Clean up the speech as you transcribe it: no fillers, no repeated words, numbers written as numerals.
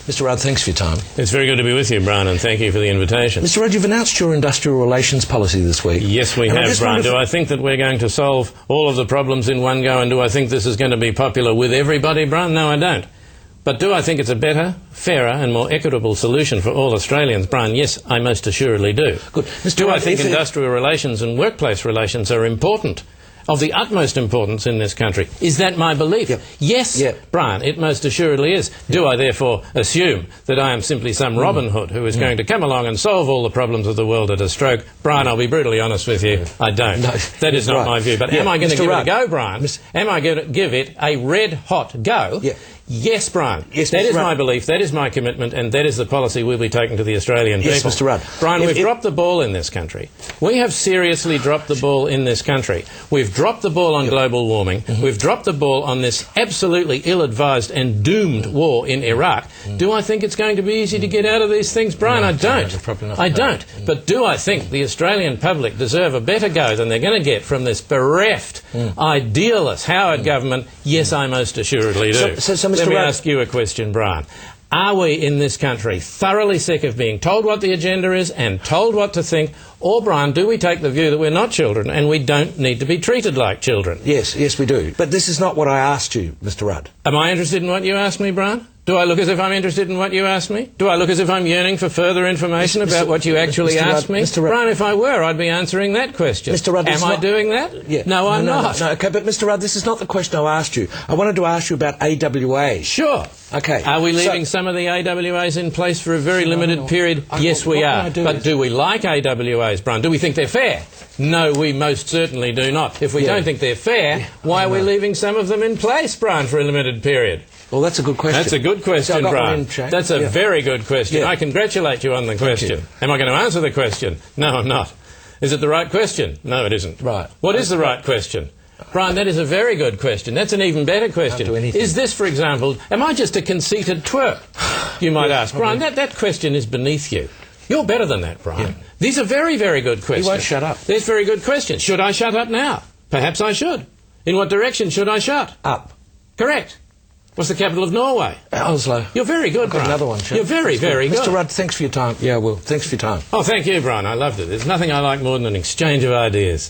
Mr Rudd, thanks for your time. It's very good to be with you, Bryan, and thank you for the invitation. Mr Rudd, you've announced your industrial relations policy this week. Yes, we have, Bryan. Do I think that we're going to solve all of the problems in one go, and do I think this is going to be popular with everybody, Bryan? No, I don't. But do I think it's a better, fairer and more equitable solution for all Australians? Bryan, yes, I most assuredly do. Good. Do I think industrial relations and workplace relations are important? Of the utmost importance in this country. Is that my belief? Yep. Yes, Bryan, it most assuredly is. Do I therefore assume that I am simply some Robin Hood who is going to come along and solve all the problems of the world at a stroke? Bryan, I'll be brutally honest with you, I don't. No, that is not my view. But am I going to give it a go, Bryan? Am I going to give it a red-hot go? Yes, Bryan. Yes, that is my belief, that is my commitment, and that is the policy we'll be taking to the Australian people. Yes, Mr Rudd. Bryan, we've dropped the ball in this country. We have seriously dropped the ball in this country. We've dropped the ball on global warming. We've dropped the ball on this absolutely ill-advised and doomed war in Iraq. Do I think it's going to be easy to get out of these things, Bryan? I don't. I don't. But do I think the Australian public deserve a better go than they're going to get from this bereft, idealist Howard government? Yes, I most assuredly do. Let me ask you a question, Bryan. Are we in this country thoroughly sick of being told what the agenda is and told what to think? Or, Bryan, do we take the view that we're not children and we don't need to be treated like children? Yes, we do. But this is not what I asked you, Mr Rudd. Am I interested in what you asked me, Bryan? Do I look as if I'm interested in what you asked me? Do I look as if I'm yearning for further information about what you actually asked me? Bryan, if I were, I'd be answering that question. Mr Rudd, am I doing that? Yeah. No, I'm not. No, okay, but Mr Rudd, this is not the question I asked you. I wanted to ask you about AWAs. Sure. Okay. Are we leaving some of the AWAs in place for a very limited period? Yes, we are. But do we like AWAs, Bryan? Do we think they're fair? No, we most certainly do not. If we don't think they're fair, why are we leaving some of them in place, Bryan, for a limited period? Well, that's a good question. That's a good question, Bryan. That's a very good question. I congratulate you on the question. Am I going to answer the question? No, I'm not. Is it the right question? No, it isn't. Right. What is the right question? Bryan, that is a very good question. That's an even better question. Is this, for example, am I just a conceited twerp? You might ask. Bryan, that question is beneath you. You're better than that, Bryan. These are very, very good questions. You won't shut up. There's very good questions. Should I shut up now? Perhaps I should. In what direction should I shut? Up. Correct. What's the capital of Norway? Oslo. You're very good, Bryan. Another one, You're very, very good. Mr Rudd, thanks for your time. Yeah, well, thanks for your time. Oh, thank you, Bryan. I loved it. There's nothing I like more than an exchange of ideas.